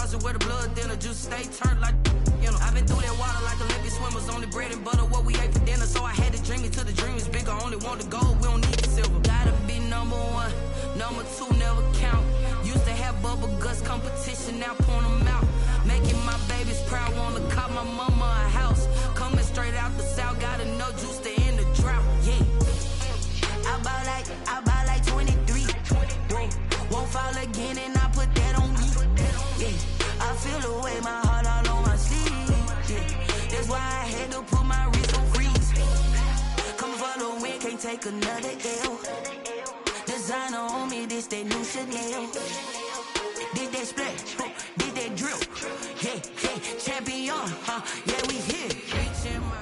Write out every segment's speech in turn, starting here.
cross it where the blood thinner, juice stay turned like, you know. I've been through that water like Olympic swimmers, only bread and butter, what we ate for dinner. So I had to dream it till the dream is bigger, only want the gold, we don't need the silver. Gotta be number one, number two never count. Used to have bubble guts competition, now point them out. Making my babies proud, wanna cop my mama a house. Coming straight out the south, gotta know juice to end the drought, yeah. I buy like 23. Won't fall again and I put that on me. Yeah, I feel the way, my heart all on my sleeve. Yeah, that's why I had to put my wrist on freeze. Coming for the win, can't take another L. Designer on me, this that new Chanel. Did that splash, did that drill. Yeah, yeah, champion, yeah, we here. Reaching my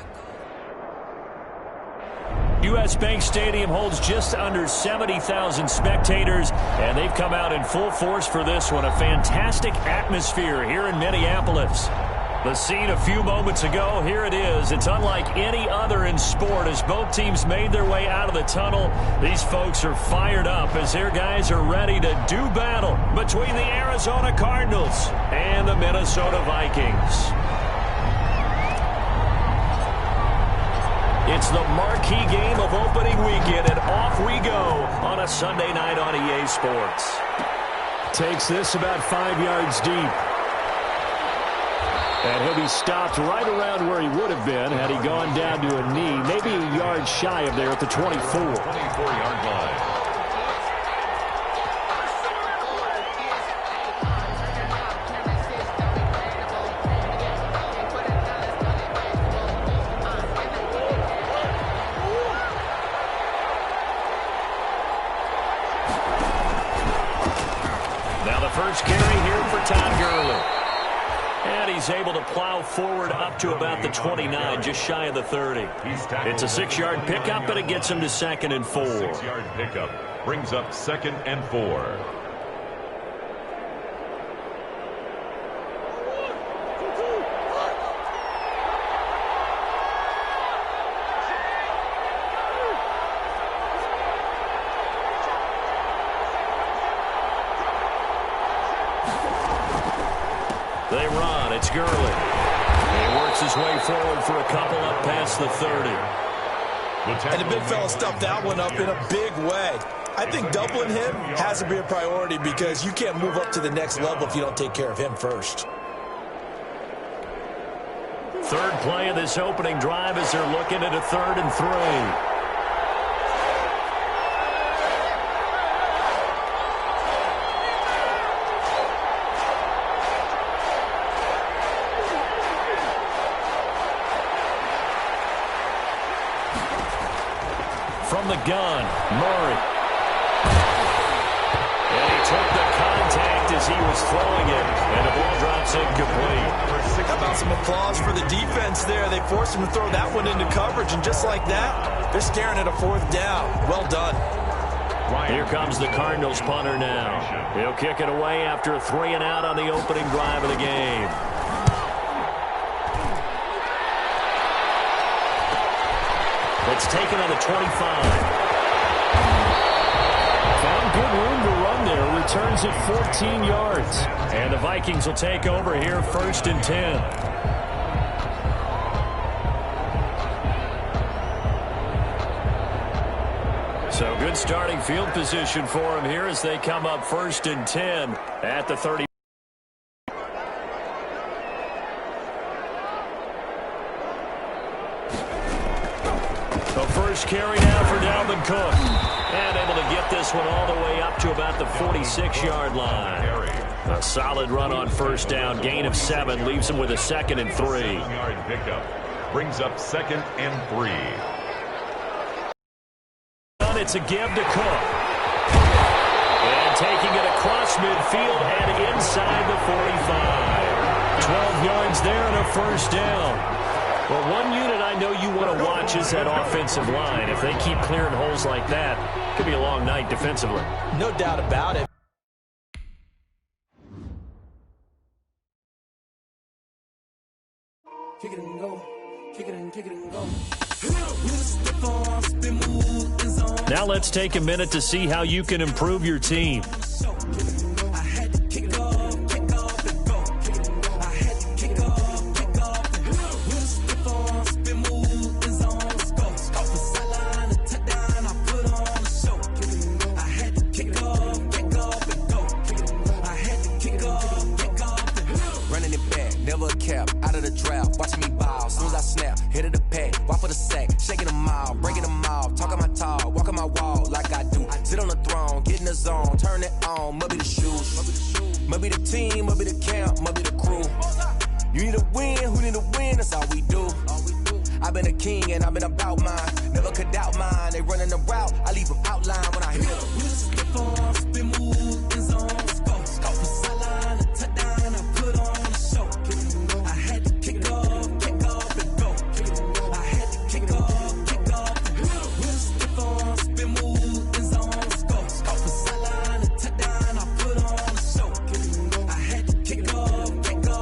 U.S. Bank Stadium holds just under 70,000 spectators, and they've come out in full force for this one. A fantastic atmosphere here in Minneapolis. The scene a few moments ago, here it is. It's unlike any other in sport as both teams made their way out of the tunnel. These folks are fired up as their guys are ready to do battle between the Arizona Cardinals and the Minnesota Vikings. It's the marquee game of opening weekend, and off we go on a Sunday night on EA Sports. Takes this about 5 yards deep. And he'll be stopped right around where he would have been had he gone down to a knee, maybe a yard shy of there at the 24. 24-yard line. First carry here for Todd Gurley. And he's able to plow forward up to about the 29, just shy of the 30. It's a 6-yard pickup, but it gets him to 2nd and 4. 6-yard pickup brings up 2nd and 4. They run. It's Gurley. He works his way forward for a couple up past the 30. And the big fella stuffed that one up in a big way. I think doubling him has to be a priority because you can't move up to the next level if you don't take care of him first. Third play of this opening drive as they're looking at a 3rd and 3. From the gun, Murray. And he took the contact as he was throwing it, and the ball drops incomplete. How about some applause for the defense there? They forced him to throw that one into coverage, and just like that, they're staring at a 4th down. Well done. Here comes the Cardinals punter now. He'll kick it away after a 3-and-out on the opening drive of the game. It's taken on the 25. Found good room to run there. Returns it 14 yards. And the Vikings will take over here 1st and 10. So good starting field position for him here as they come up 1st and 10 at the 30. First carry now for Dalvin Cook. And able to get this one all the way up to about the 46-yard line. A solid run on 1st down. Gain of 7 leaves him with a 2nd and 3. 7-yard pickup brings up 2nd and 3. It's a give to Cook. And taking it across midfield and inside the 45. 12 yards there and a 1st down. Well, one unit I know you want to watch is that offensive line. If they keep clearing holes like that, it could be a long night defensively. No doubt about it. Kick it and go. Kick it and go. Now let's take a minute to see how you can improve your team. watching me ball. Soon as I snap, hit of the pack, walk for the sack, shaking them all, breaking them off, talking my talk, walking my wall like I do. Sit on the throne, get in the zone, turn it on, must be the shoes, must be the team, must be the camp, must be the crew. You need a win, who need a win, that's all we do. I've been a king and I've been about mine, never could doubt mine. They running the route, I leave them outline when I hit them. Step on, spin move, in zone, scope for sideline, a touchdown, I put on a show. I had to kick off and go. I had to kick off and go. Step on, spin move, in zone, scope for sideline, a touchdown, I put on a show. I had to kick off and go.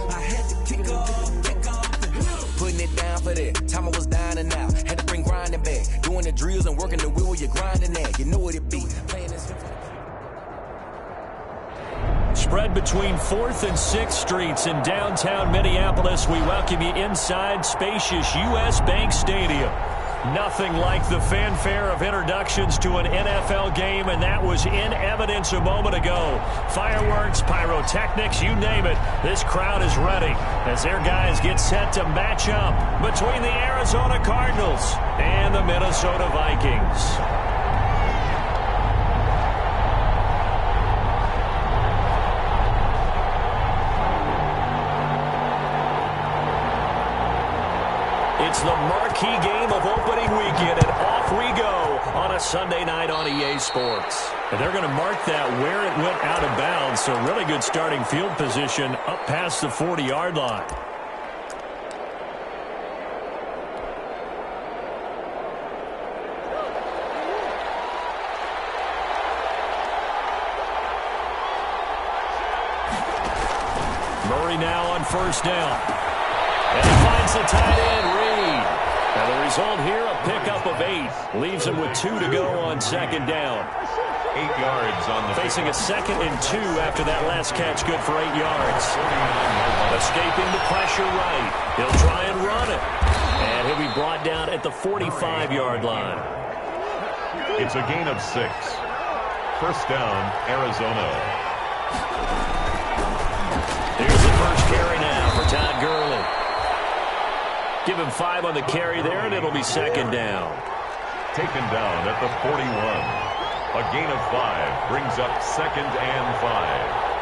I had to kick off and go. Putting it down for that, time I was down and out. Had to bring grinding back, doing the drills and working the wheel where you're grinding at. You know what it be. Playing this. Spread between 4th and 6th Streets in downtown Minneapolis. We welcome you inside spacious U.S. Bank Stadium. Nothing like the fanfare of introductions to an NFL game, and that was in evidence a moment ago. Fireworks, pyrotechnics, you name it. This crowd is ready as their guys get set to match up between the Arizona Cardinals and the Minnesota Vikings. It's the marquee game of opening weekend, and off we go on a Sunday night on EA Sports. And they're going to mark that where it went out of bounds, so really good starting field position up past the 40-yard line. Murray now on first down. And he finds the tight end, Reed. And the result here, a pickup of 8. Leaves him with 2 to go on second down. 8 yards on the Facing a 2nd and 2 after that last catch, good for 8 yards. Escaping the pressure right. He'll try and run it. And he'll be brought down at the 45-yard line. It's a gain of 6. First down, Arizona. Here's the first carry now for Todd Gurley. Give him 5 on the carry there, and it'll be second down. Taken down at the 41. A gain of 5 brings up 2nd and 5.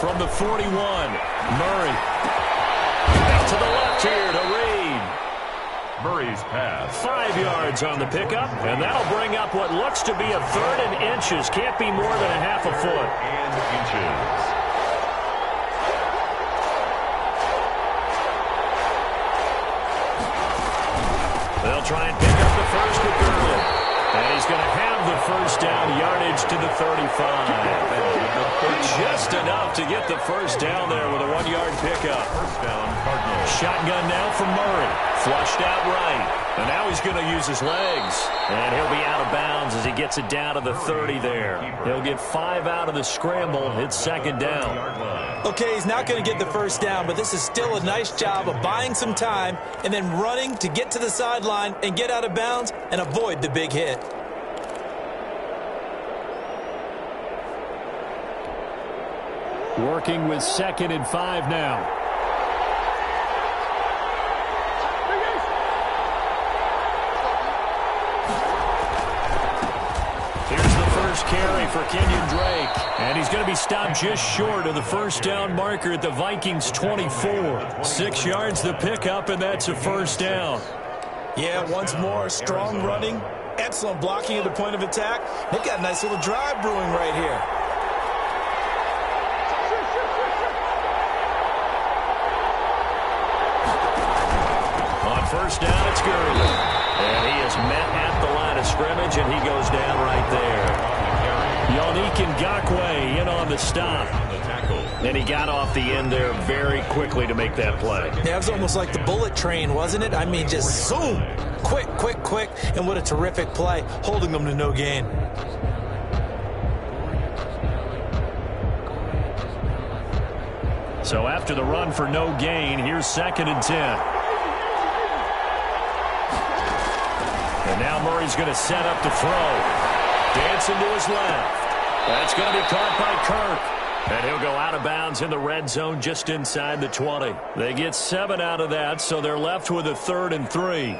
From the 41, Murray. Out to the left here to Reed. Murray's pass. 5 yards on the pickup, and that'll bring up what looks to be a 3rd and inches. Can't be more than a half a foot. And inches. They'll try and pick up the first with Gurley. And he's going to have the first down, yardage to the 35. Just enough to get the first down there with a 1-yard pickup. First down, Cardinals. Shotgun now for Murray. Flushed out right. And now he's going to use his legs. And he'll be out of bounds as he gets it down to the 30 there. He'll get 5 out of the scramble. It's second down. Okay, he's not going to get the first down, but this is still a nice job of buying some time and then running to get to the sideline and get out of bounds and avoid the big hit. Working with 2nd and 5 now. Here's the first carry for Kenyon Drake. And he's going to be stopped just short of the first down marker at the Vikings 24. 6 yards the pickup, and that's a first down. Yeah, once more, strong running, excellent blocking at the point of attack. They've got a nice little drive brewing right here. First down, it's Gurley. And he is met at the line of scrimmage, and he goes down right there. Yannick Ngakoue in on the stop. And he got off the end there very quickly to make that play. Yeah, it was almost like the bullet train, wasn't it? I mean, just zoom. Quick, quick, quick. And what a terrific play, holding them to no gain. So after the run for no gain, here's 2nd and 10. And now Murray's going to set up to throw. Dancing to his left. That's going to be caught by Kirk. And he'll go out of bounds in the red zone just inside the 20. They get 7 out of that, so they're left with a 3rd and 3.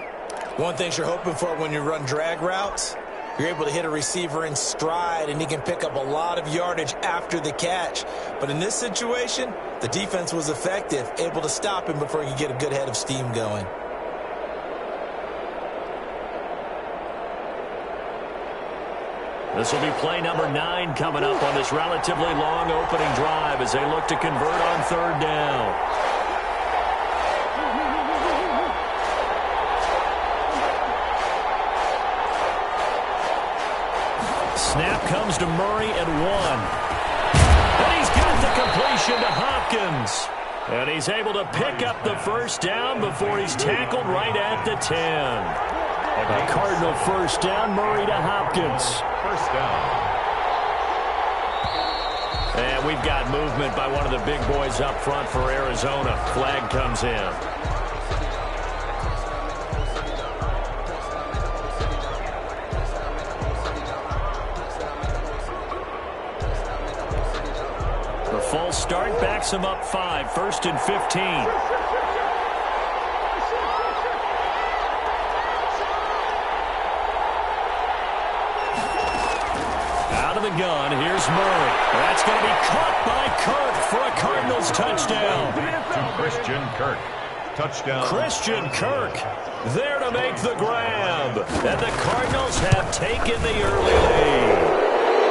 One thing you're hoping for when you run drag routes, you're able to hit a receiver in stride, and he can pick up a lot of yardage after the catch. But in this situation, the defense was effective, able to stop him before he could get a good head of steam going. This will be play number 9 coming up on this relatively long opening drive as they look to convert on 3rd down. Snap comes to Murray at 1. And he's got the completion to Hopkins. And he's able to pick up the 1st down before he's tackled right at the 10. A Cardinal 1st down, Murray to Hopkins. 1st down. And we've got movement by one of the big boys up front for Arizona. Flag comes in. The false start backs him up 5, 1st and 15. The gun. Here's Murray. That's going to be caught by Kirk for a Cardinals touchdown. To Christian Kirk. Touchdown. Christian Kirk there to make the grab. And the Cardinals have taken the early lead.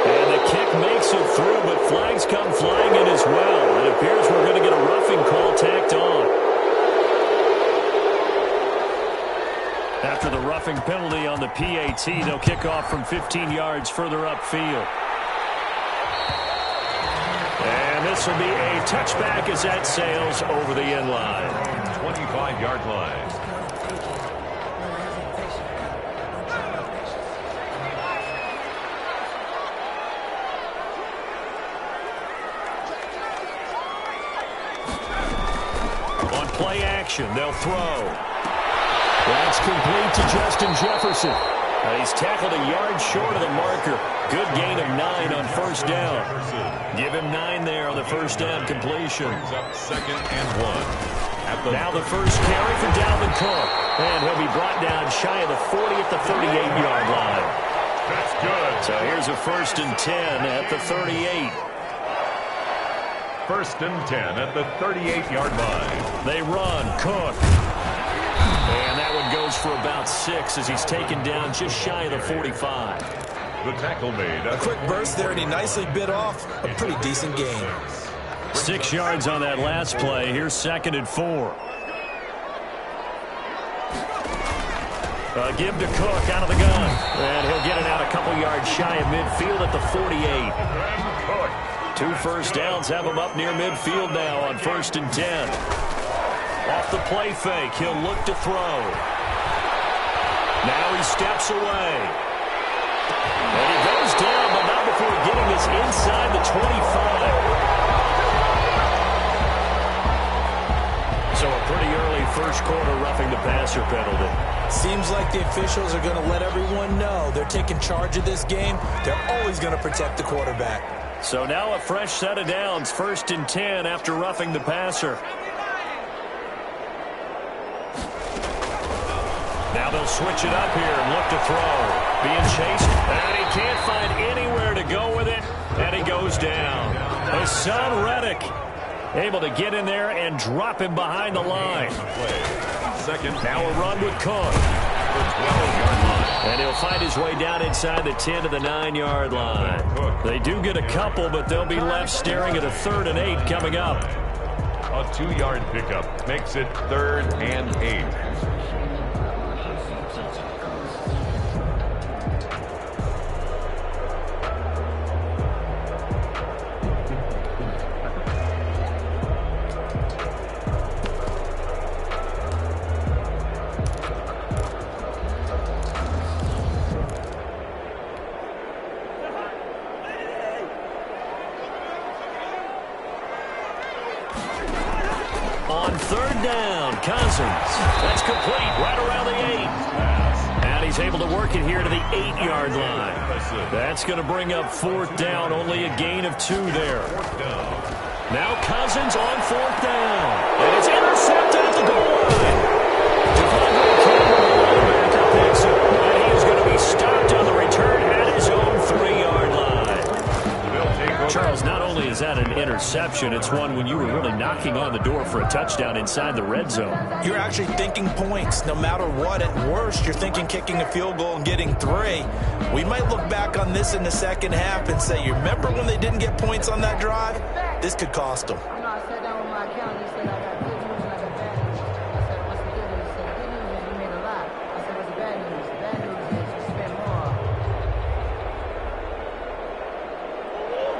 And the kick makes it through, but flags come flying in as well. It appears we're going to get a roughing call tacked on. After the roughing penalty on the PAT, they'll kick off from 15 yards further upfield. And this will be a touchback as that sails over the end line. 25-yard line. On play action, they'll throw. That's complete to Justin Jefferson. He's tackled a yard short of the marker. Good gain of 9 on 1st down. Give him 9 there on the 1st down completion. Brings up 2nd and 1. Now the first carry for Dalvin Cook. And he'll be brought down shy of the 40 at the 38-yard line. That's good. So here's a 1st and 10 at the 38. 1st and 10 at the 38-yard line. They run. Cook. And that one goes for about 6 as he's taken down just shy of the 45. The tackle made. A quick burst there, and he nicely bit off a pretty decent gain. 6 yards on that last play. Here's 2nd and 4. Give to Cook out of the gun. And he'll get it out a couple yards shy of midfield at the 48. 2 first downs have him up near midfield now on 1st and 10. Off the play fake, he'll look to throw. Now he steps away. And he goes down, but not before getting this inside the 25. So a pretty early first quarter roughing the passer penalty. Seems like the officials are going to let everyone know they're taking charge of this game. They're always going to protect the quarterback. So now a fresh set of downs, 1st and 10 after roughing the passer. Now they'll switch it up here and look to throw. Being chased, and he can't find anywhere to go with it, and he goes down. Hassan Reddick able to get in there and drop him behind the line. Second. Now a run with Cook. And he'll find his way down inside the 10 to the 9-yard line. They do get a couple, but they'll be left staring at a 3rd and 8 coming up. A 2-yard pickup makes it 3rd and 8. down. Cousins. That's complete right around the 8. And he's able to work it here to the 8-yard line. That's going to bring up 4th down. Only a gain of 2 there. Now Cousins on 4th down. And it's intercepted at the goal line. And he is going to be stopped on the return at his own 3-yard line. Charles, not only is that an interception, it's one when you were really knocking on the door for a touchdown inside the red zone. You're actually thinking points. No matter what, at worst, you're thinking kicking a field goal and getting 3. We might look back on this in the second half and say, you remember when they didn't get points on that drive? This could cost them. I sat down with my accountant. He said, I got good news and I got bad news. I said, what's the good news? He said, the good news is you made a lot. I said, what's the bad news? The bad news is you spent more.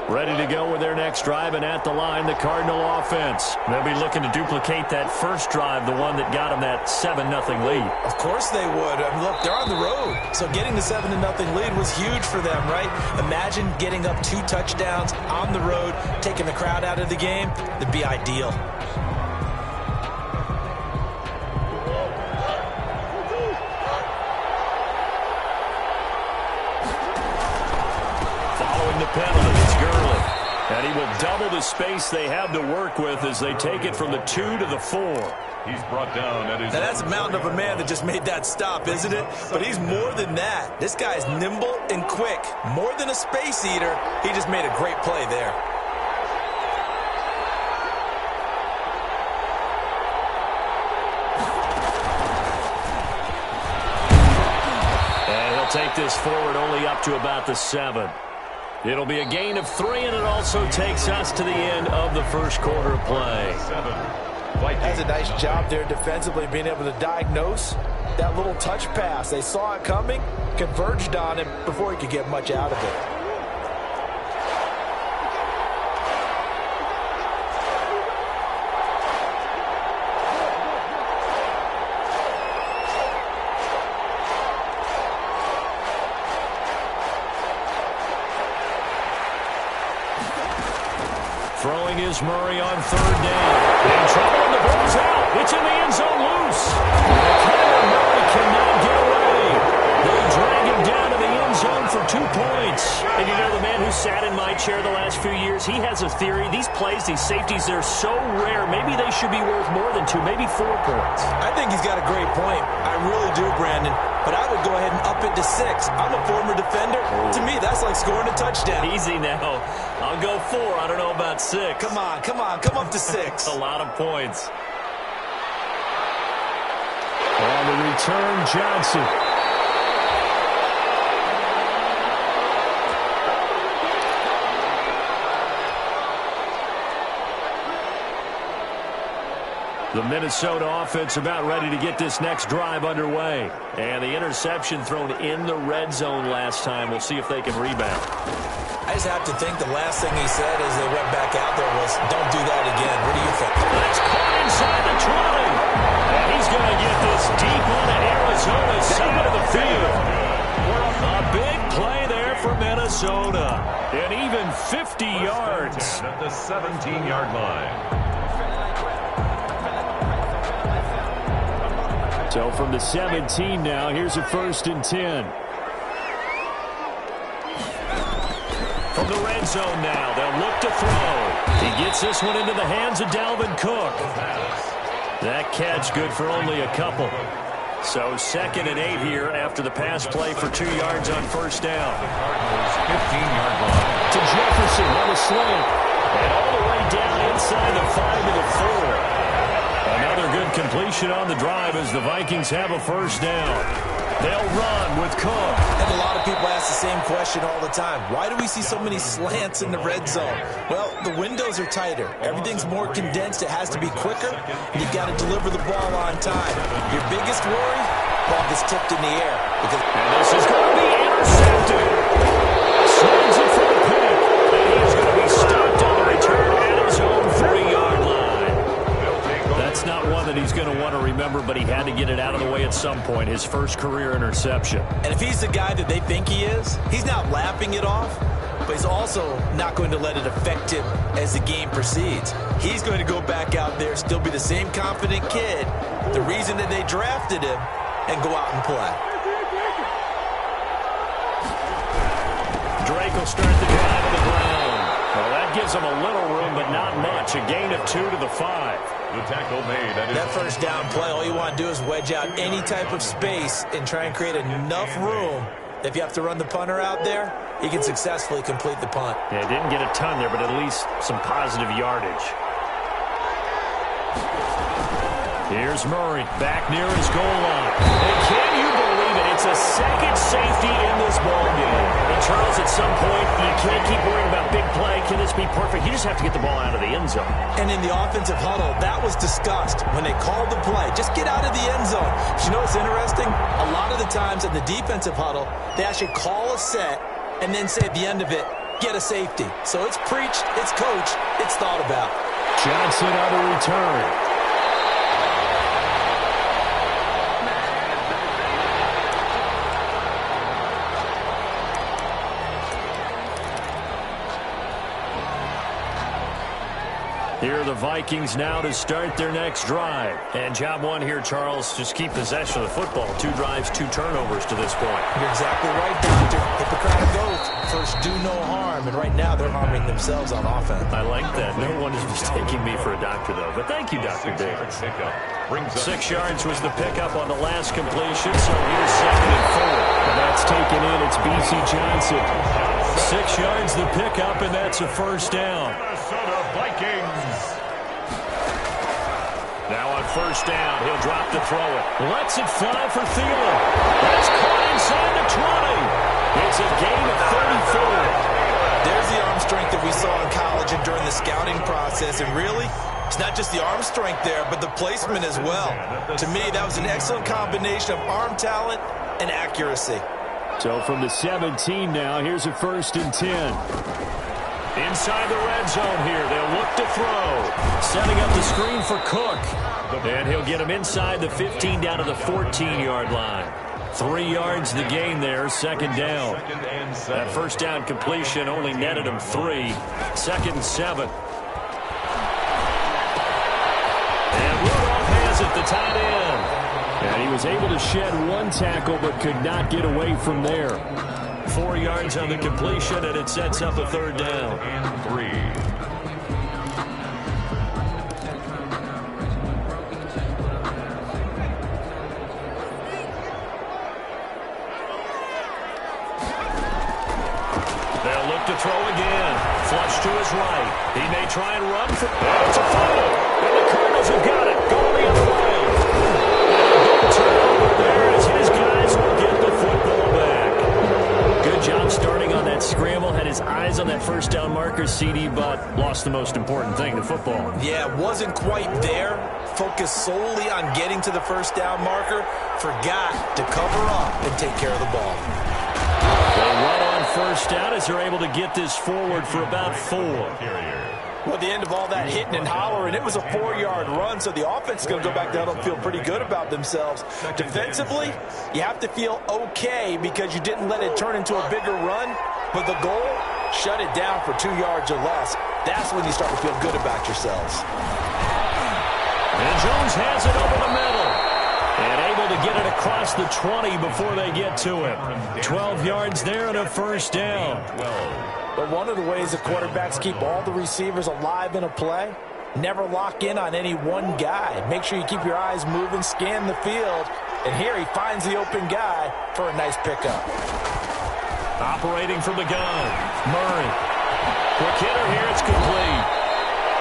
Ready to go with their next drive, and at the line, the Cardinal offense. They'll be looking to duplicate that first drive, the one that got them that 7-0 lead. Of course they would. I mean, look, they're on the road, so getting the 7-0 lead was huge for them, right? Imagine getting up 2 touchdowns on the road, taking the crowd out of the game. That'd be ideal. Following the penalty, it's Gurley. And he will double the space they have to work with as they take it from the 2 to the 4. He's brought down at his... Now, that's a mountain of a man that just made that stop, isn't it? But he's more than that. This guy's nimble and quick. More than a space eater, he just made a great play there. And he'll take this forward only up to about the 7. It'll be a gain of 3, and it also takes us to the end of the first quarter of play. 7. That's a nice job there defensively, being able to diagnose that little touch pass. They saw it coming, converged on it before he could get much out of it. Throwing is Murray on 3rd down. In trouble, and the ball's out. It's in the end zone loose. And Murray cannot get away. They drag him down to the end zone for 2 points. And you know, the man who sat in my chair the last few years, he has a theory. These plays, these safeties, they're so rare. Maybe they should be worth more than 2, maybe 4 points. I think he's got a great point. I really do, Brandon. But I would go ahead and up it to 6. I'm a former defender. To me, that's like scoring a touchdown. Easy now. I'll go 4. I don't know about 6. Come on. Come up to 6. A lot of points. On the return, Johnson. The Minnesota offense about ready to get this next drive underway. And the interception thrown in the red zone last time. We'll see if they can rebound. I just have to think the last thing he said as they went back out there was, don't do that again. What do you think? That's caught inside the 20. And he's going to get this deep on Arizona's side of the field. A big play there for Minnesota. And even 50 yards. At the 17-yard line. So from the 17 now, here's a 1st and 10. From the red zone now, they'll look to throw. He gets this one into the hands of Dalvin Cook. That catch good for only a couple. So 2nd and 8 here after the pass play for 2 yards on 1st down. 15-yard line. To Jefferson on the slant. And all the way down inside the 5 to the 4. Another good completion on the drive as the Vikings have a 1st down. They'll run with Cook. And a lot of people ask the same question all the time. Why do we see so many slants in the red zone? Well, the windows are tighter. Everything's more condensed. It has to be quicker. And you've got to deliver the ball on time. Your biggest worry? Ball gets tipped in the air. And this is going to be intercepted. Slams it for the pick. And he's going to be stopped on the return at his own 3-yard line. That's not one that he's going to want to remember, but he had to get it out of the way at some point. His first career interception. And if he's the guy that they think he is, he's not lapping it off. but he's also not going to let it affect him as the game proceeds. He's going to go back out there, still be the same confident kid, the reason that they drafted him, and go out and play. Drake will start the drive to the ground. Well, that gives him a little room, but not much. A gain of 2 to the 5. The tackle made. That first down play, all you want to do is wedge out any type of space and try and create enough room. If you have to run the punter out there, he can successfully complete the punt. Yeah, didn't get a ton there, but at least some positive yardage. Here's Murray, back near his goal line. And can you believe it? It's a second safety in this ball game. And Charles, at some point, you can't keep worrying about big play. Can this be perfect? You just have to get the ball out of the end zone. And in the offensive huddle, that was discussed when they called the play. Just get out of the end zone. But you know what's interesting? A lot of the times in the defensive huddle, they actually call a set and then say at the end of it, get a safety. So it's preached, it's coached, it's thought about. Johnson on the return. Here are the Vikings now to start their next drive. And job one here, Charles, just keep possession of the football. 2 drives, 2 turnovers to this point. You're exactly right, Doctor. Hippocratic oath. First, do no harm. And right now, they're harming themselves on offense. I like that. No one is mistaking me for a doctor, though. But thank you, Dr. Davis. 6 yards was the pickup on the last completion, so here's 2nd and 4. And that's taken in. It's B.C. Johnson. 6 yards the pickup, and that's a first down. Minnesota Vikings. Now on first down, he'll drop to throw it. Lets it fly for Thielen. That's caught inside the 20. It's a gain of 34. There's the arm strength that we saw in college and during the scouting process. And really, it's not just the arm strength there, but the placement as well. To me, that was an excellent combination of arm talent and accuracy. So from the 17 now, here's a 1st and 10. Inside the red zone here, they'll look to throw. Setting up the screen for Cook. And he'll get him inside the 15 down to the 14-yard line. 3 yards the gain there, 2nd down. That first down completion only netted him 3. 2nd and 7. And Rudolph has it, the tight end. And he was able to shed 1 tackle but could not get away from there. 4 yards on the completion, and it sets up a 3rd down. And 3. They'll look to throw again. Flush to his right. He may try and run for... It's a fumble. And the Cardinals have got it. Going the other way. And a turnover there as his guys will get the football back. Good job starting on that scramble. Had his eyes on that first down marker, CD, but lost the most important thing, the football. Yeah, wasn't quite there. Focused solely on getting to the first down marker. Forgot to cover up and take care of the ball. They run on first down as they're able to get this forward for about 4. Well, at the end of all that hitting and hollering, it was a 4-yard run, so the offense is going to go back down and feel pretty good about themselves. Defensively, you have to feel okay because you didn't let it turn into a bigger run, but the goal, shut it down for 2 yards or less. That's when you start to feel good about yourselves. And Jones has it over the middle. And able to get it across the 20 before they get to him. 12 yards there and a first down. But one of the ways the quarterbacks keep all the receivers alive in a play, never lock in on any one guy. Make sure you keep your eyes moving, scan the field. And here he finds the open guy for a nice pickup. Operating from the gun, Murray. Quick hitter here, it's complete.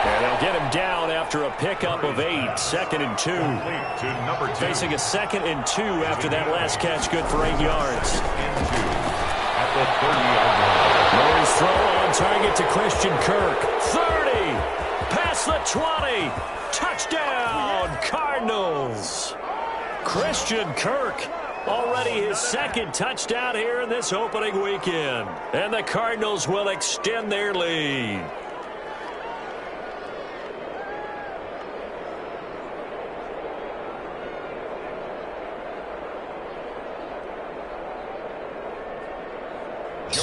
And they'll get him down after a pickup of 8, 2nd and 2. Facing a 2nd and 2 after that last catch, good for 8 yards. At the 30-yard line. Murray's throw on target to Christian Kirk. 30, past the 20, touchdown Cardinals. Christian Kirk, already his 2nd touchdown here in this opening weekend. And the Cardinals will extend their lead.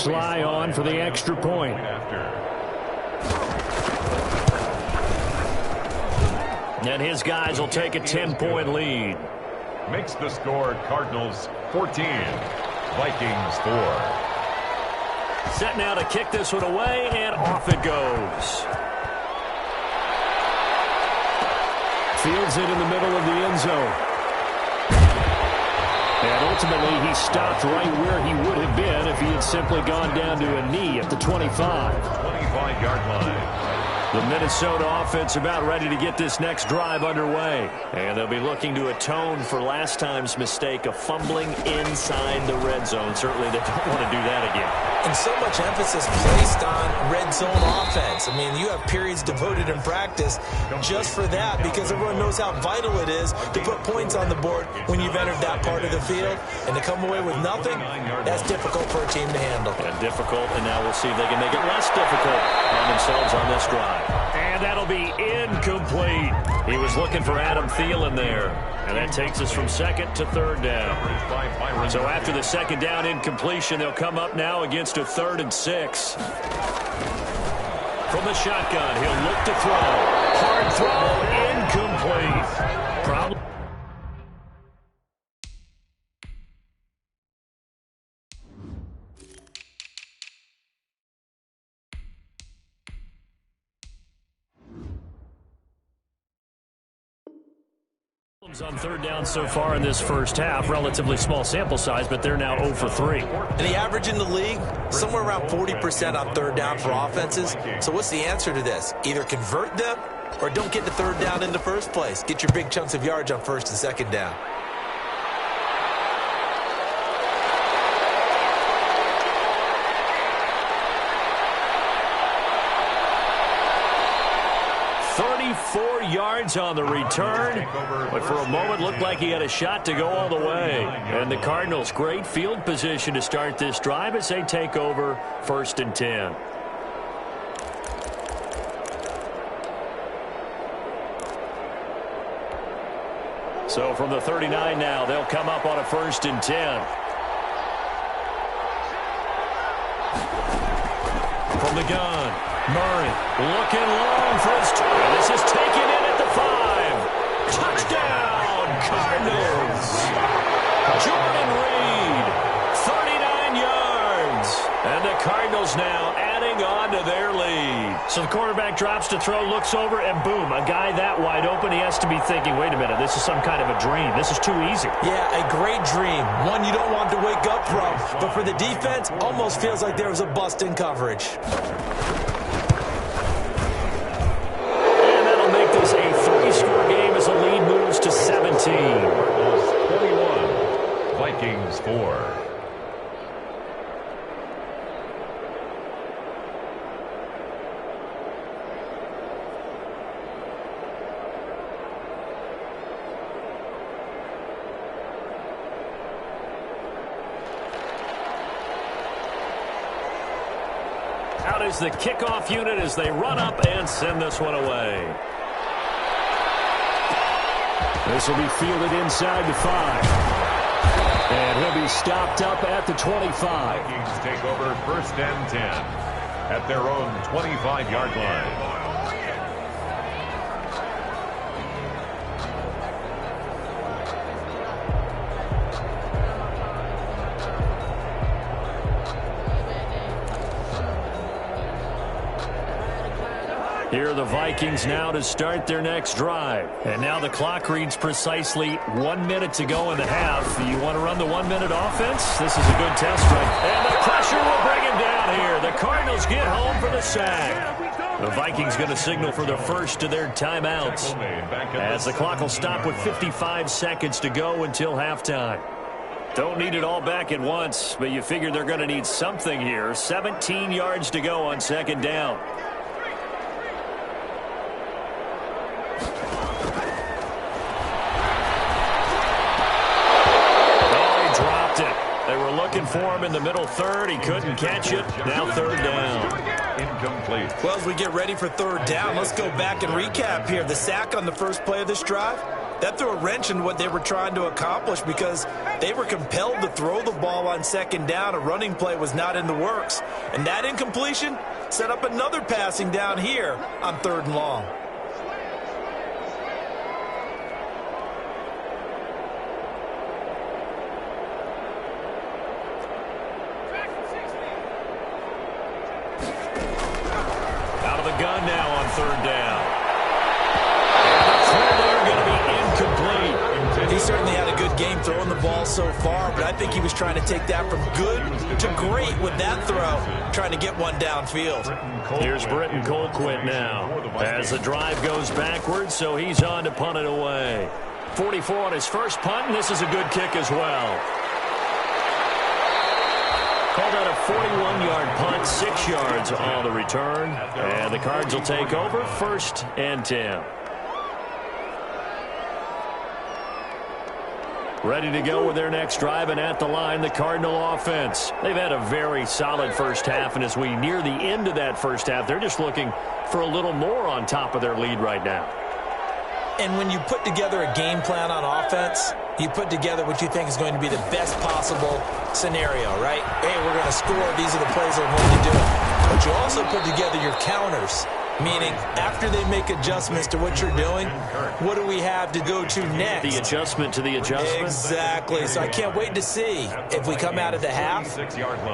Sly on for the extra point. And his guys will take a 10-point lead. Makes the score Cardinals 14, Vikings 4. Set now to kick this one away, and off it goes. Fields it in the middle of the end zone. And ultimately, he stopped right where he would have been if he had simply gone down to a knee at the 25. 25-yard line. The Minnesota offense about ready to get this next drive underway. And they'll be looking to atone for last time's mistake of fumbling inside the red zone. Certainly they don't want to do that again. And so much emphasis placed on red zone offense. I mean, you have periods devoted in practice just for that because everyone knows how vital it is to put points on the board when you've entered that part of the field. And to come away with nothing, that's difficult for a team to handle. And difficult, and now we'll see if they can make it less difficult on themselves on this drive. And that'll be incomplete. He was looking for Adam Thielen there. And that takes us from second to third down. So after the second down incompletion, they'll come up now against a 3rd and 6. From the shotgun, he'll look to throw. Hard throw, incomplete. Problem. On third down so far in this first half. Relatively small sample size, but they're now 0 for 3. And the average in the league, somewhere around 40% on third down for offenses. So what's the answer to this? Either convert them or don't get to third down in the first place. Get your big chunks of yards on first and second down. Yards on the return, but for a moment looked like he had a shot to go all the way. And the Cardinals, great field position to start this drive as they take over 1st and 10. So from the 39 now, they'll come up on a 1st and 10. From the gun, Murray looking long for his and this is taken in at the 5. Touchdown, Cardinals. Jordan Reed, 39 yards. And the Cardinals now adding on to their lead. So the quarterback drops to throw, looks over, and boom, a guy that wide open, he has to be thinking, wait a minute, this is some kind of a dream. This is too easy. Yeah, a great dream. One you don't want to wake up from. But for the defense, almost feels like there was a bust in coverage. A 3-score game as the lead moves to 17. 21, Vikings 4. Out is the kickoff unit as they run up and send this one away. This will be fielded inside the 5. And he'll be stopped up at the 25. Vikings take over 1st and 10 at their own 25-yard line. Here are the Vikings now to start their next drive. And now the clock reads precisely 1 minute to go in the half. You want to run the 1-minute offense? This is a good test run. And the pressure will bring him down here. The Cardinals get home for the sack. The Vikings going to signal for the first of their timeouts, as the clock will stop with 55 seconds to go until halftime. Don't need it all back at once, but you figure they're going to need something here. 17 yards to go on second down. Looking for him in the middle third. He couldn't catch it. Now third down. Incomplete. Well, as we get ready for third down, let's go back and recap here. The sack on the first play of this drive, That threw a wrench in what they were trying to accomplish because they were compelled to throw the ball on second down. A running play was not in the works. And that incompletion set up another passing down here on 3rd and long. Out of the gun now on 3rd down. They're going to be incomplete. He certainly had a good game throwing the ball so far, but I think he was trying to take that from good to great with that throw, trying to get one downfield. Here's Britton Colquitt now as the drive goes backwards, so he's on to punt it away. 44 on his first punt, and this is a good kick as well. Called out a 41-yard punt, 6 yards on the return, and the Cards will take over 1st and 10. Ready to go with their next drive, and at the line, the Cardinal offense. They've had a very solid first half, and as we near the end of that first half, they're just looking for a little more on top of their lead right now. And when you put together a game plan on offense, you put together what you think is going to be the best possible scenario, right? Hey, we're going to score. These are the plays we're going to do. But you also put together your counters, meaning after they make adjustments to what you're doing, what do we have to go to next? The adjustment to the adjustment? Exactly. So I can't wait to see if we come out of the half,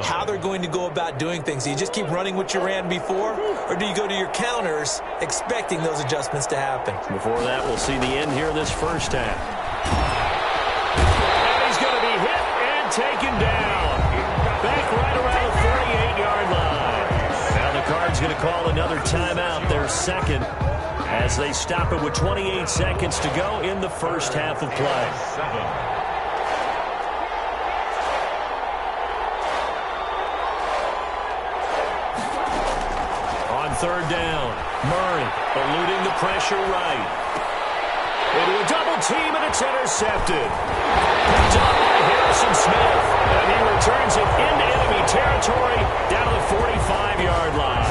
how they're going to go about doing things. Do you just keep running what you ran before, or do you go to your counters expecting those adjustments to happen? Before that, we'll see the end here this first half. And he's going to be hit and taken down. Back right around the 48-yard line. Now the Cards going to call another timeout, their second, as they stop it with 28 seconds to go in the first half of play. On 3rd down, Murray eluding the pressure right. Into a double team, and it's intercepted. Picked up by Harrison Smith, and he returns it into enemy territory down to the 45-yard line.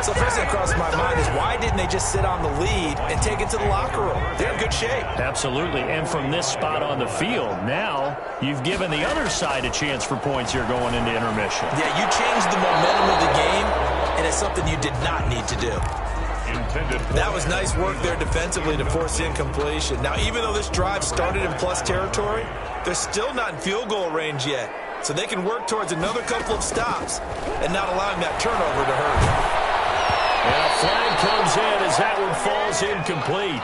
So first thing that crossed my mind is why didn't they just sit on the lead and take it to the locker room? They're in good shape. Absolutely, and from this spot on the field, now you've given the other side a chance for points here going into intermission. Yeah, you changed the momentum of the game, and it's something you did not need to do. That was nice work there defensively to force the incompletion. Now, even though this drive started in plus territory, they're still not in field goal range yet. So they can work towards another couple of stops and not allowing that turnover to hurt. And a flag comes in as that one falls incomplete.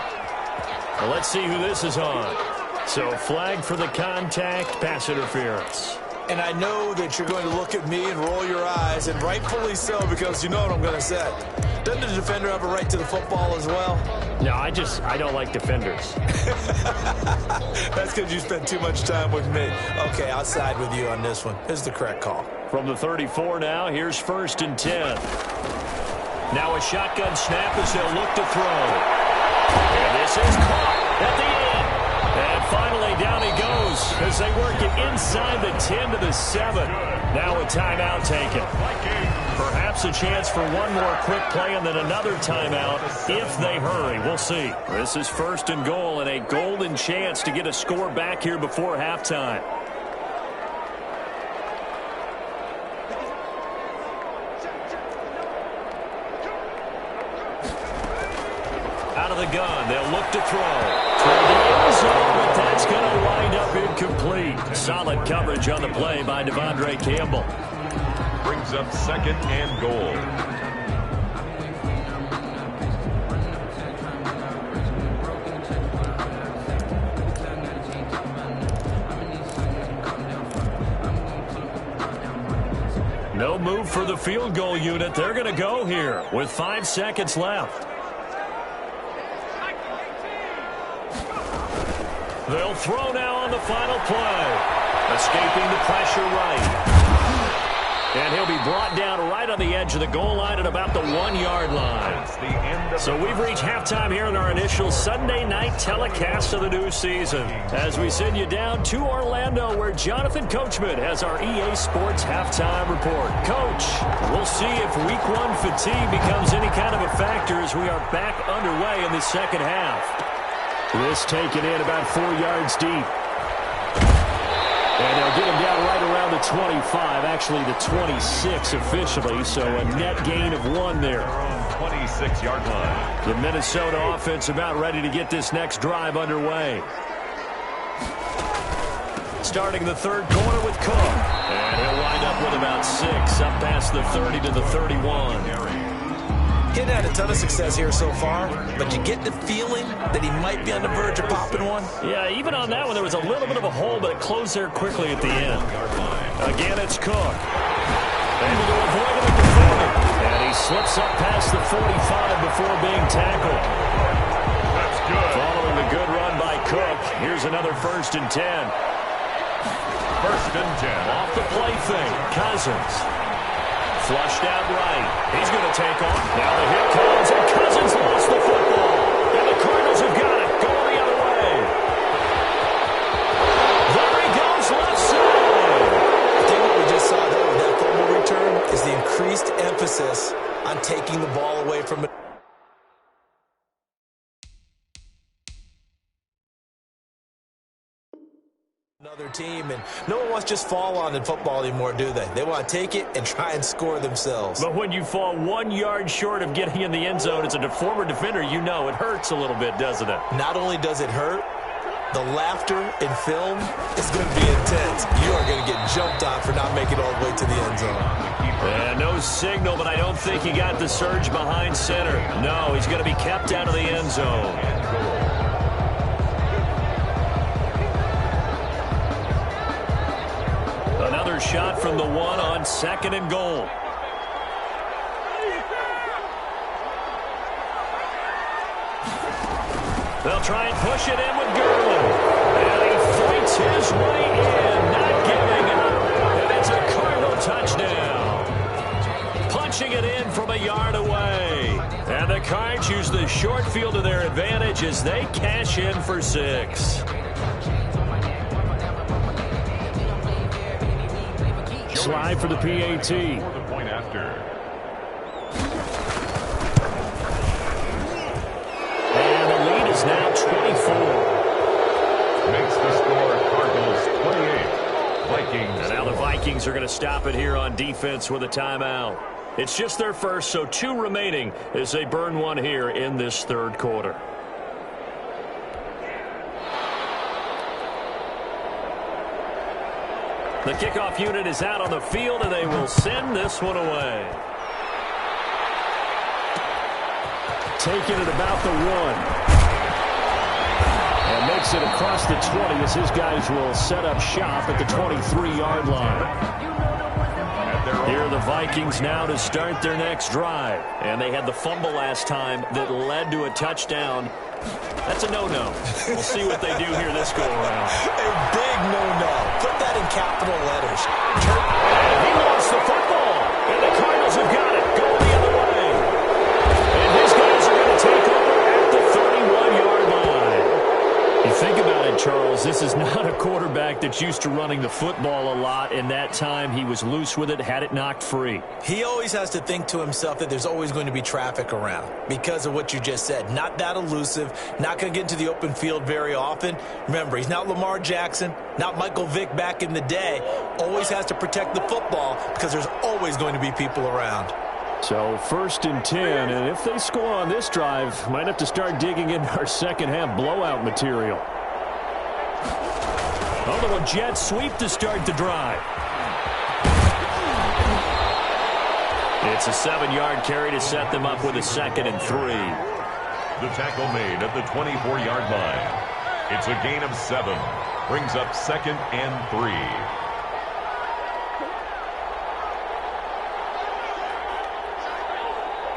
Well, let's see who this is on. So flag for the contact, pass interference. And I know that you're going to look at me and roll your eyes, and rightfully so, because you know what I'm going to say. Doesn't the defender have a right to the football as well? No, I don't like defenders. That's because you spent too much time with me. Okay, I'll side with you on this one. Here's the correct call. From the 34 now, here's 1st and 10. Now a shotgun snap as they'll look to throw. And this is caught at the end. And finally down he goes as they work it inside the 10 to the 7. Now a timeout taken. Perhaps a chance for one more quick play and then another timeout if they hurry. We'll see. This is 1st and goal and a golden chance to get a score back here before halftime. Out of the gun, they'll look to throw. Toward the end zone, but that's going to wind up incomplete. Solid coverage on the play by Devondre Campbell. Brings up 2nd and goal. No move for the field goal unit. They're going to go here with 5 seconds left. They'll throw now on the final play. Escaping the pressure right. And he'll be brought down right on the edge of the goal line at about the 1-yard line. So we've reached halftime here in our initial Sunday night telecast of the new season. As we send you down to Orlando, where Jonathan Coachman has our EA Sports halftime report. Coach, we'll see if Week 1 fatigue becomes any kind of a factor as we are back underway in the second half. This taken in about 4 yards deep. And they'll get him down right around the 25, actually the 26 officially, so a net gain of 1 there. 26-yard line. The Minnesota offense about ready to get this next drive underway. Starting the third quarter with Cook. And he'll wind up with about 6, up past the 30 to the 31. He's had a ton of success here so far, but you get the feeling that he might be on the verge of popping one. Yeah, even on that one, there was a little bit of a hole, but it closed there quickly at the end. Again, it's Cook. Able to avoid him at the 40. And he slips up past the 45 before being tackled. That's good. Following the good run by Cook, here's another 1st and 10. 1st and 10. Off the play fake, Cousins. Flushed out right. He's going to take off. Now the hit comes, and Cousins lost the football. And the Cardinals have got it. Going the other way. There he goes, left side. I think what we just saw there with that fumble return is the increased emphasis on taking the ball away from it. Another team, and no one wants to just fall on in football anymore, do they? They want to take it and try and score themselves. But when you fall 1 yard short of getting in the end zone as a former defender, you know it hurts a little bit, doesn't it? Not only does it hurt, the laughter in film is going to be intense. You are going to get jumped on for not making it all the way to the end zone. And no signal, but I don't think he got the surge behind center. No, he's going to be kept out of the end zone. Another shot from the 1 on 2nd and goal. They'll try and push it in with Gurley. And he fights his way in, not giving up. And it's a Cardinal touchdown. Punching it in from a yard away. And the Cards use the short field to their advantage as they cash in for 6. Slide for the PAT. For the point after. And the lead is now 24. Makes the score Cardinals 28. Vikings. And now the Vikings are going to stop it here on defense with a timeout. It's just their first, so 2 remaining as they burn 1 here in this third quarter. The kickoff unit is out on the field, and they will send this one away. Taking it about the 1. And makes it across the 20 as his guys will set up shop at the 23-yard line. Here are the Vikings now to start their next drive. And they had the fumble last time that led to a touchdown. That's a no-no. We'll see what they do here this go-around. A big no-no. Put that in capital letters. And he lost the football. And the Cardinals have got it. Going the other way. And his guys are going to take over at the 31-yard line. You think about it, Charles. This is not a quarterback that's used to running the football a lot. And that time he was loose with it, had it knocked free. He always has to think to himself that there's always going to be traffic around because of what you just said. Not that elusive, not going to get into the open field very often. Remember, he's not Lamar Jackson, not Michael Vick back in the day. Always has to protect the football because there's always going to be people around. So 1st and 10, and if they score on this drive, might have to start digging into our second half blowout material. A little jet sweep to start the drive. It's a 7-yard carry to set them up with a 2nd and 3. The tackle made at the 24-yard line. It's a gain of 7. Brings up 2nd and 3.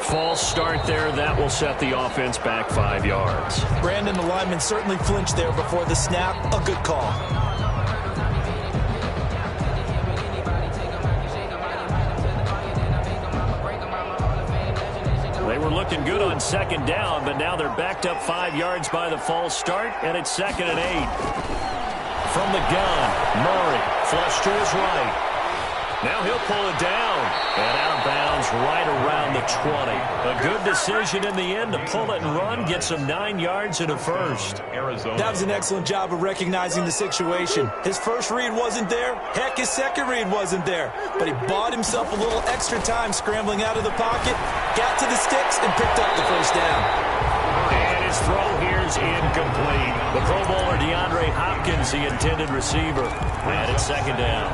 False start there. That will set the offense back 5 yards. Brandon, the lineman certainly flinched there before the snap. A good call. They were looking good on 2nd down, but now they're backed up 5 yards by the false start, and it's 2nd and 8. From the gun, Murray, flush to his right. Now he'll pull it down. And out of bounds right around the 20. A good decision in the end to pull it and run. Gets him 9 yards and a first. That was an excellent job of recognizing the situation. His first read wasn't there. Heck, his second read wasn't there. But he bought himself a little extra time scrambling out of the pocket, got to the sticks, and picked up the first down. And his throw here is incomplete. The Pro Bowler DeAndre Hopkins, the intended receiver. And it's second down.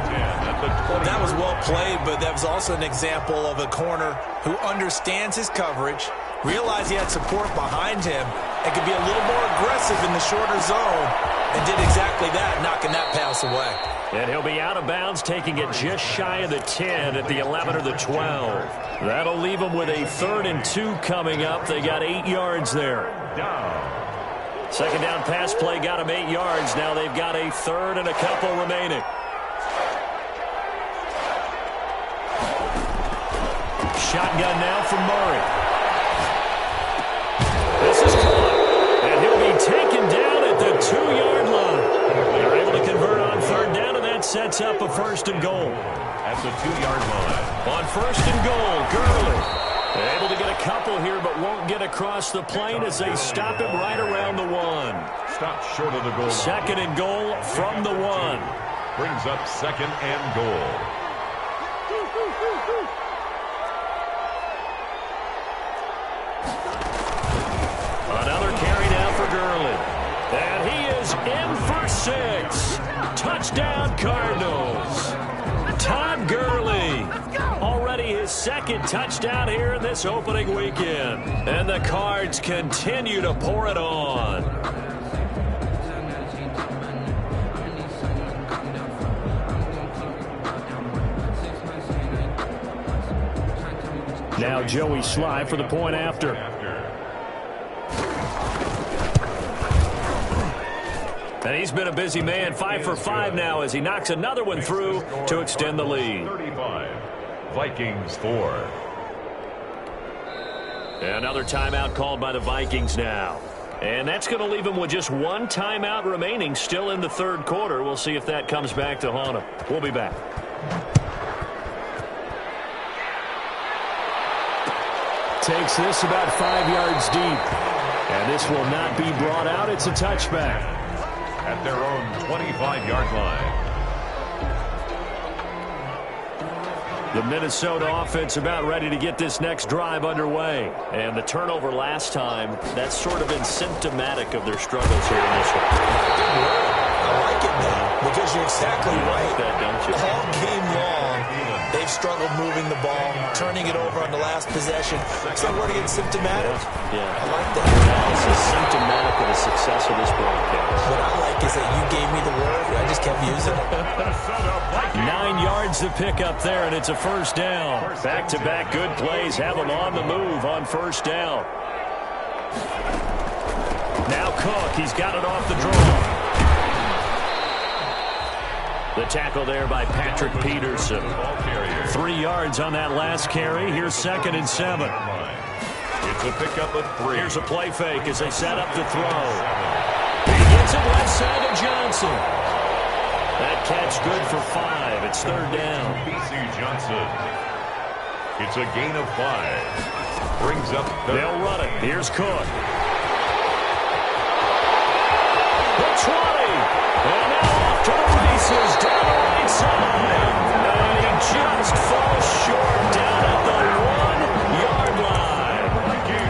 That was well played, but that was also an example of a corner who understands his coverage, realized he had support behind him, and could be a little more aggressive in the shorter zone, and did exactly that, knocking that pass away. And he'll be out of bounds, taking it just shy of the 10 at the 11 or the 12. That'll leave them with a 3rd and 2 coming up. They got 8 yards there. Second down pass play got them 8 yards. Now they've got a 3rd and a couple remaining. Shotgun now from Murray. This is caught. And he'll be taken down at the 2-yard line. They're able to convert on 3rd down, and that sets up a 1st and goal. At the 2-yard line. On 1st and goal, Gurley. Able to get a couple here, but won't get across the plane as they stop him right around the 1. Stop short of the goal line. 2nd and goal from the 1. Brings up 2nd and goal. Another carry now for Gurley. And he is in for 6. Touchdown, Cardinals. Todd Gurley. Already his 2nd touchdown here in this opening weekend. And the Cards continue to pour it on. Now Joey Sly for the point after. And he's been a busy man, 5 for 5 now as he knocks another one through to extend the lead. 35, Vikings 4. Another timeout called by the Vikings now. And that's going to leave him with just 1 timeout remaining still in the 3rd quarter. We'll see if that comes back to haunt him. We'll be back. Takes this about 5 yards deep. And this will not be brought out. It's a touchback. At their own 25-yard line. The Minnesota offense about ready to get this next drive underway. And the turnover last time, that's sort of been symptomatic of their struggles here in this one. I like it now, because you're exactly right. Like that, don't you? All game long, they've struggled moving the ball, turning it over on the last possession. So we're going to get symptomatic. Yeah. I like that. This is symptomatic of the success of this broadcast. What I like is that you gave me the word, I just kept using it. 9 yards to pick up there, and it's a 1st down. Back-to-back good plays have them on the move on 1st down. Now Cook, he's got it off the draw. The tackle there by Patrick Peterson. 3 yards on that last carry. Here's 2nd and 7. It's a pickup of 3. Here's a play fake as they set up the throw. He gets it left side of Johnson. That catch good for 5. It's 3rd down. B.C. Johnson. It's a gain of 5. Brings up the... They'll run it. Here's Cook. The 20. And now off to the races down the right side. And he just falls short down at the 1-yard line.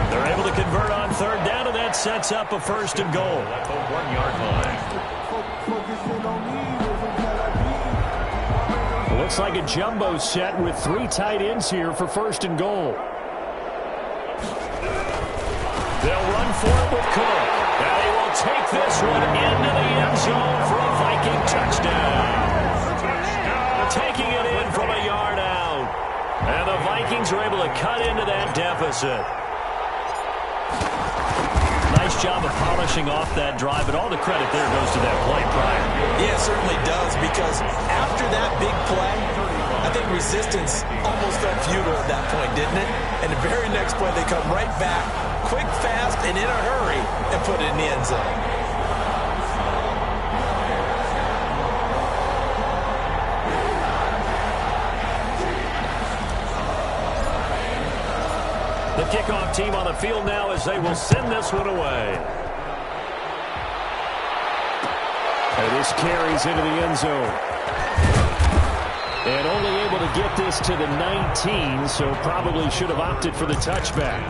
They're able to convert on 3rd down, and that sets up a 1st and goal. At the 1-yard line. Looks like a jumbo set with 3 tight ends here for 1st and goal. They'll run for it with Cook. And they will take this one into the end zone for a Viking touchdown. Taking it in from a yard out. And the Vikings are able to cut into that deficit. Nice job of polishing off that drive, and all the credit there goes to that play prior. Yeah, it certainly does, because after that big play, I think resistance almost felt futile at that point, didn't it? And the very next play, they come right back, quick, fast, and in a hurry, and put it in the end zone. The kickoff team on the field now as they will send this one away. And this carries into the end zone. And only able to get this to the 19, so probably should have opted for the touchback.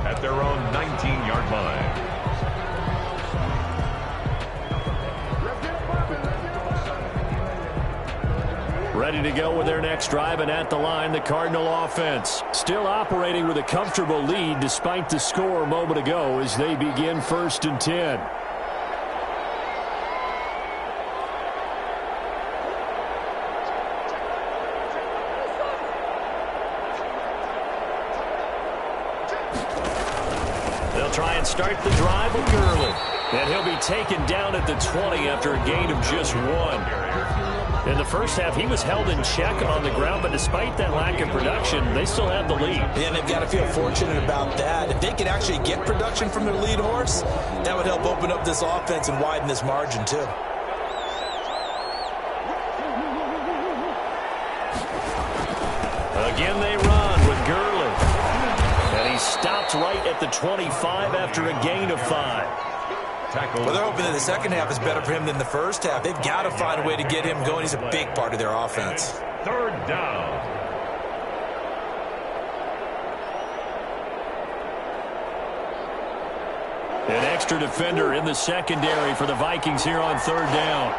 At their own 19-yard line. Ready to go with their next drive, and at the line, the Cardinal offense. Still operating with a comfortable lead despite the score a moment ago as they begin 1st and 10. They'll try and start the drive with Gurley. And he'll be taken down at the 20 after a gain of just 1. In the first half, he was held in check on the ground, but despite that lack of production, they still have the lead. Yeah, and they've got to feel fortunate about that. If they can actually get production from their lead horse, that would help open up this offense and widen this margin, too. Again, they run with Gurley. And he stopped right at the 25 after a gain of 5. Well, they're hoping that the second half is better for him than the first half. They've got to find a way to get him going. He's a big part of their offense. 3rd down. An extra defender in the secondary for the Vikings here on 3rd down.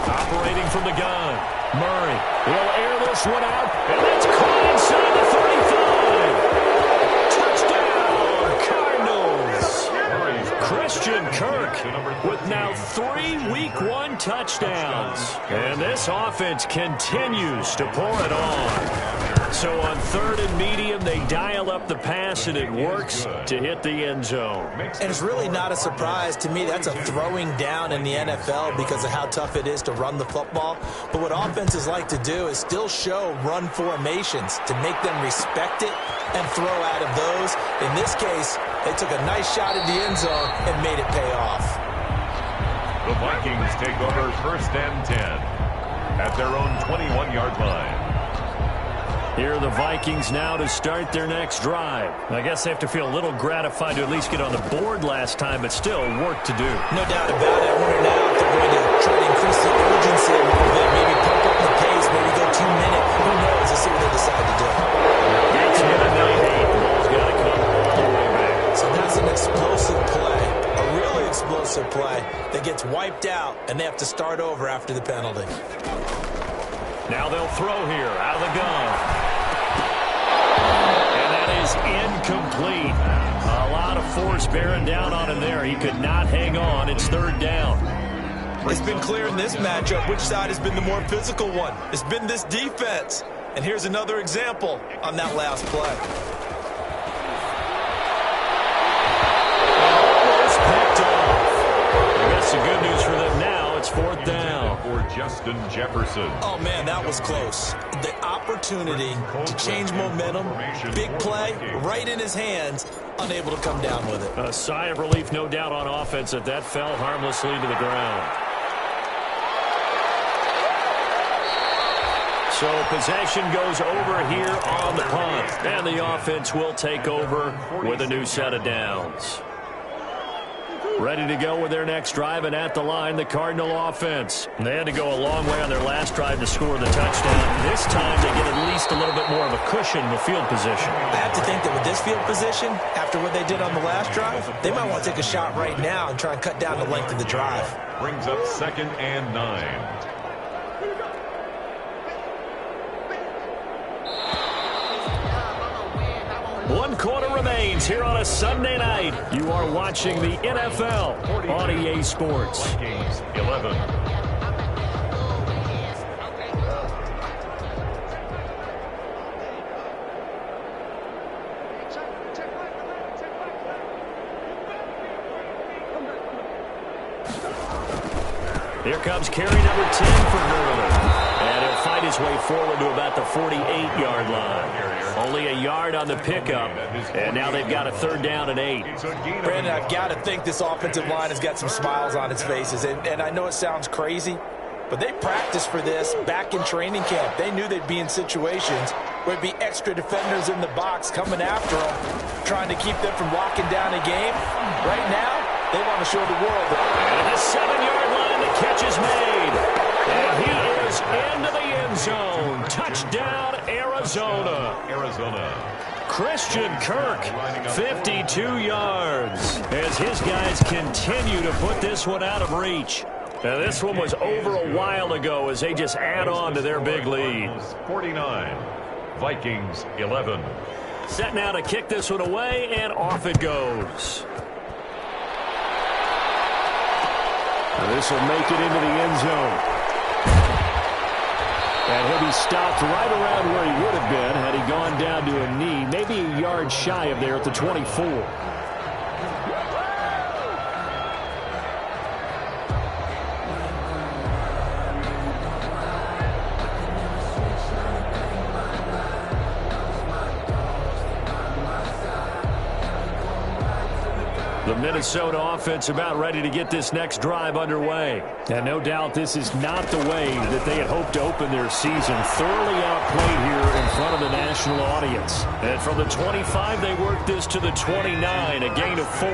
Operating from the gun. Murray will air this one out, and it's caught inside the 35. Christian Kirk with now 3 Week 1 touchdowns. And this offense continues to pour it on. So on 3rd and medium, they dial up the pass, and it works to hit the end zone. And it's really not a surprise to me. That's a throwing down in the NFL because of how tough it is to run the football. But what offenses like to do is still show run formations to make them respect it and throw out of those. In this case, they took a nice shot at the end zone and made it pay off. The Vikings take over 1st and 10 at their own 21-yard line. Here are the Vikings now to start their next drive. I guess they have to feel a little gratified to at least get on the board last time, but still work to do. No doubt about it. I wonder now if they're going to try to increase the urgency a little bit, maybe pump up the pace, maybe go 2 minutes. Who knows? Let's see what they decide to do. It's hit a 9-8. Ball's got to come all the way back. So that's an explosive play, a really explosive play that gets wiped out, and they have to start over after the penalty. Now they'll throw here out of the gun. And that is incomplete. A lot of force bearing down on him there. He could not hang on. It's 3rd down. It's been clear in this matchup which side has been the more physical one. It's been this defense. And here's another example on that last play. Almost picked off. I guess the good news for them now, it's 4th down. For Justin Jefferson. Oh, man, that was close. The opportunity to change momentum, big play, right in his hands, unable to come down with it. A sigh of relief, no doubt, on offense that fell harmlessly to the ground. So possession goes over here on the punt, and the offense will take over with a new set of downs. Ready to go with their next drive, and at the line, the Cardinal offense. They had to go a long way on their last drive to score the touchdown. This time, they get at least a little bit more of a cushion with field position. I have to think that with this field position, after what they did on the last drive, they might want to take a shot right now and try and cut down the length of the drive. Brings up 2nd and 9. One quarter remains here on a Sunday night. You are watching the NFL on EA Sports. Vikings 11. Here comes carry number 10 for Gurley. And he'll fight his way forward to about the 48-yard line. Only a yard on the pickup, and now they've got a 3rd down and 8. Brandon, I've got to think this offensive line has got some smiles on its faces. And I know it sounds crazy, but they practiced for this back in training camp. They knew they'd be in situations where there'd be extra defenders in the box coming after them, trying to keep them from locking down a game. Right now, they want to show the world that. And the 7-yard line, the catch is made. And he is into the end zone. Touchdown, Arizona. Christian Kirk, 52 yards, as his guys continue to put this one out of reach. Now, this one was over a while ago as they just add on to their big lead. 49, Vikings 11. Set now to kick this one away, and off it goes. Now, this will make it into the end zone. And he'll be stopped right around where he would have been had he gone down to a knee, maybe a yard shy of there at the 24. The Minnesota offense about ready to get this next drive underway. And no doubt this is not the way that they had hoped to open their season. Thoroughly outplayed here in front of the national audience. And from the 25, they work this to the 29, a gain of 4.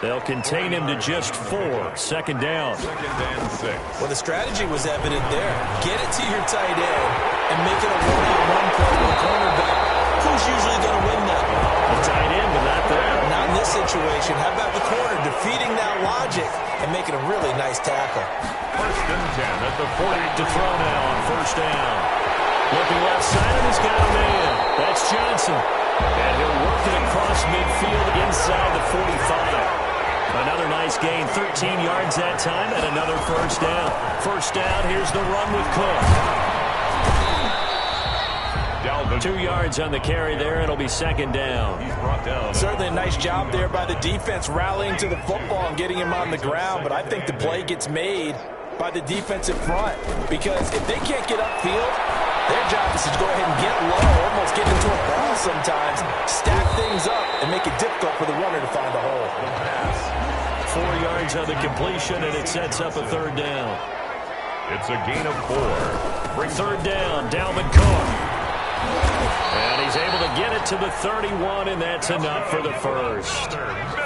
They'll contain him to just 4. Second down. 2nd and 6. Well, the strategy was evident there. Get it to your tight end and make it a one-on-one play with a cornerback. Who's usually going to win that? The tight end, but not there. Not in this situation. How about the corner defeating that logic and making a really nice tackle? 1st and 10 at the 40. Back to throw now on first down. Looking left side, and he's got a man. That's Johnson. And he'll work it across midfield inside the 45. Another nice gain, 13 yards that time, and another first down. First down, here's the run with Cook. 2 yards on the carry there. It'll be second down. He's brought down. Certainly a nice job there by the defense rallying to the football and getting him on the ground, but I think the play gets made by the defensive front because if they can't get upfield, their job is to go ahead and get low, almost get into a ball sometimes, stack things up, and make it difficult for the runner to find a hole. 4 yards on the completion, and it sets up a third down. It's a gain of 4. Third down, Dalvin Cook. And he's able to get it to the 31, and that's enough for the first.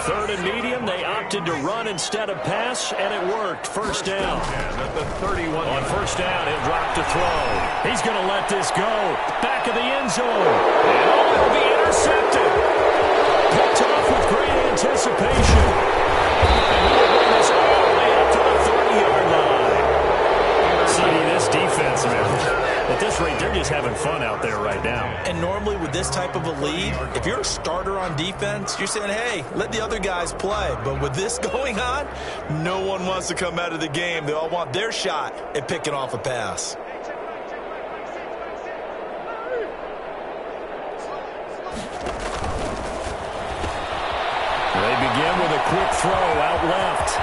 Third and medium, they opted to run instead of pass, and it worked. First down. At the 31. On first down, he'll drop to throw. He's going to let this go. Back of the end zone. And it'll be intercepted. Picked off with great anticipation. And he will bring this all the way up to the 30-yard line. See, this defense, man. At this rate, they're just having fun out there right now. And normally with this type of a lead, if you're a starter on defense, you're saying, hey, let the other guys play. But with this going on, no one wants to come out of the game. They all want their shot at picking off a pass. They begin with a quick throw out left.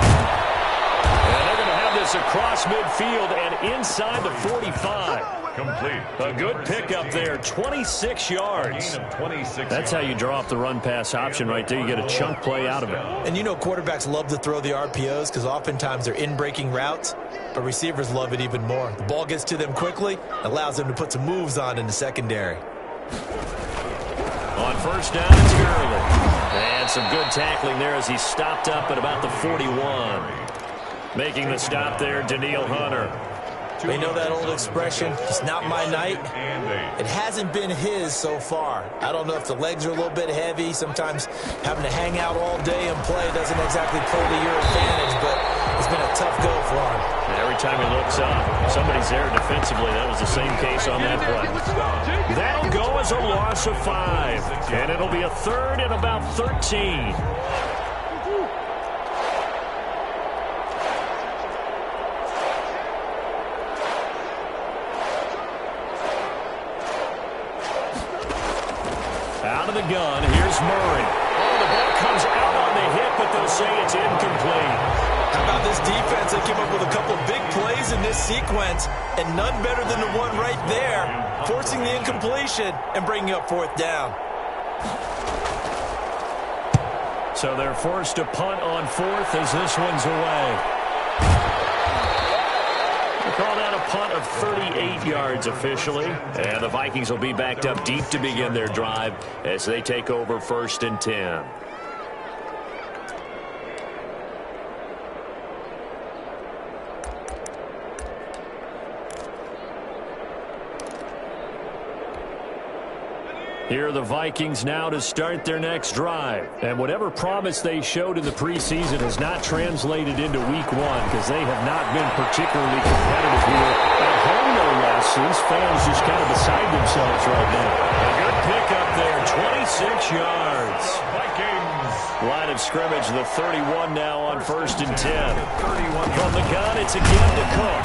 And they're going to have this across midfield and inside the 45. Complete. A good pickup there, 26 yards. 26. That's how you draw up the run-pass option right there. You get a chunk play out of it. And you know quarterbacks love to throw the RPOs because oftentimes they're in-breaking routes, but receivers love it even more. The ball gets to them quickly, allows them to put some moves on in the secondary. On first down, it's Gurley. And some good tackling there as he stopped up at about the 41. Making the stop there, Danielle Hunter. You know that old expression, it's not my night? It hasn't been his so far. I don't know if the legs are a little bit heavy. Sometimes having to hang out all day and play doesn't exactly play to your advantage, but it's been a tough go for him. And every time he looks up, somebody's there defensively. That was the same case on that play. That'll go as a loss of 5, and it'll be a third and about 13. Out of the gun, here's Murray. Oh, the ball comes out on the hit, but they'll say it's incomplete. How about this defense? They came up with a couple of big plays in this sequence, and none better than the one right there, forcing the incompletion and bringing up fourth down. So they're forced to punt on fourth as this one's away. They call punt of 38 yards officially. And the Vikings will be backed up deep to begin their drive as they take over 1st and 10. Here are the Vikings now to start their next drive. And whatever promise they showed in the preseason has not translated into week 1 because they have not been particularly competitive here. At home, no less. These fans just kind of beside themselves right now. A good pickup there, 26 yards. Vikings. Line of scrimmage, the 31 now on 1st and 10. From the gun, it's again to Cook.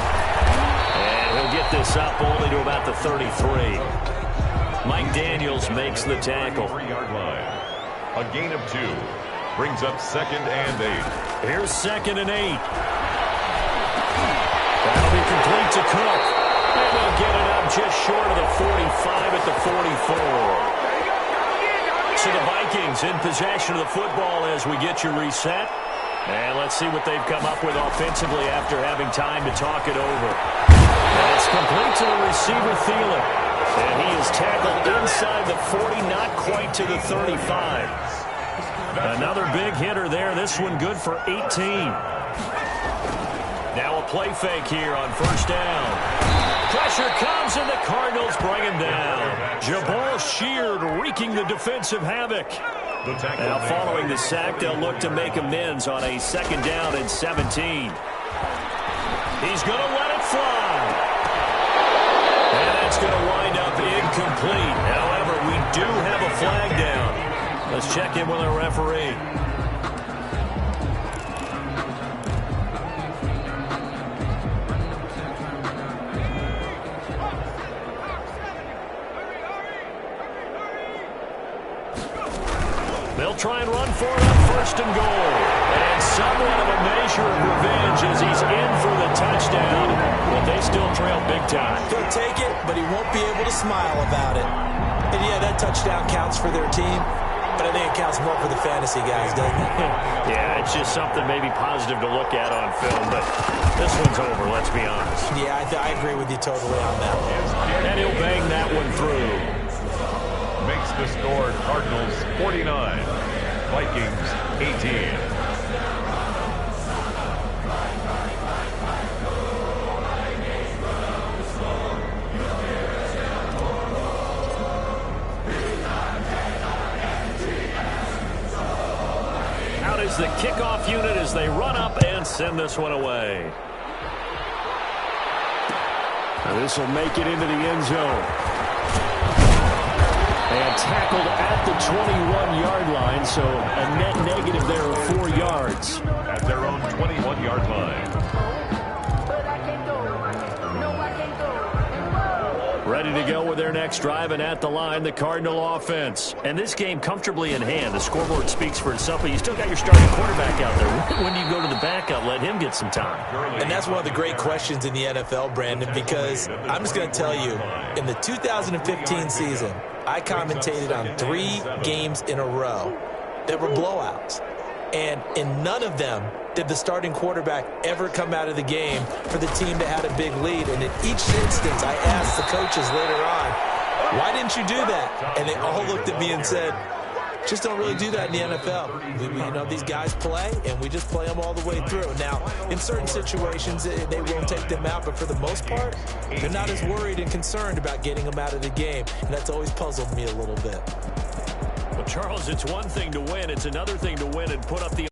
And he'll get this up only to about the 33. Mike Daniels makes the tackle. 3-yard line. A gain of 2 brings up 2nd and 8. Here's 2nd and 8. That'll be complete to Cook. And they'll get it up just short of the 45 at the 44. So the Vikings in possession of the football as we get you reset. And let's see what they've come up with offensively after having time to talk it over. And it's complete to the receiver, Thielen. And he is tackled inside the 40, not quite to the 35. Another big hitter there. This one good for 18. Now a play fake here on 1st down. Pressure comes, and the Cardinals bring him down. Jabal Sheard wreaking the defensive havoc. Now following the sack, they'll look to make amends on a 2nd down and 17. He's going to let it fly. And that's going to wind up incomplete. However, we do have a flag down. Let's check in with our referee. They'll try and run for it on 1st and goal. And somewhat of a measure of revenge as he's in for the touchdown. But they still trail big time. He'll take it, but he won't be able to smile about it. And yeah, that touchdown counts for their team, but I think it counts more for the fantasy guys, doesn't it? Yeah, it's just something maybe positive to look at on film, but this one's over, let's be honest. Yeah, I agree with you totally on that one. And he'll bang that one through. Makes the score Cardinals 49, Vikings 18. Out is the kickoff unit as they run up and send this one away. Now this will make it into the end zone. And tackled at the 21-yard line, so a net negative there of 4 yards. At their own 21-yard line. Ready to go with their next drive, and at the line, the Cardinal offense. And this game comfortably in hand. The scoreboard speaks for itself, but you still got your starting quarterback out there. When do you go to the backup? Let him get some time. And that's one of the great questions in the NFL, Brandon, because I'm just going to tell you, in the 2015 season, I commentated on 3 games in a row that were blowouts. And in none of them did the starting quarterback ever come out of the game for the team that had a big lead. And in each instance, I asked the coaches later on, why didn't you do that? And they all looked at me and said, just don't really do that in the NFL. You know, these guys play, and we just play them all the way through. Now, in certain situations, they will take them out, but for the most part, they're not as worried and concerned about getting them out of the game. And that's always puzzled me a little bit. Well, Charles, it's one thing to win. It's another thing to win and put up the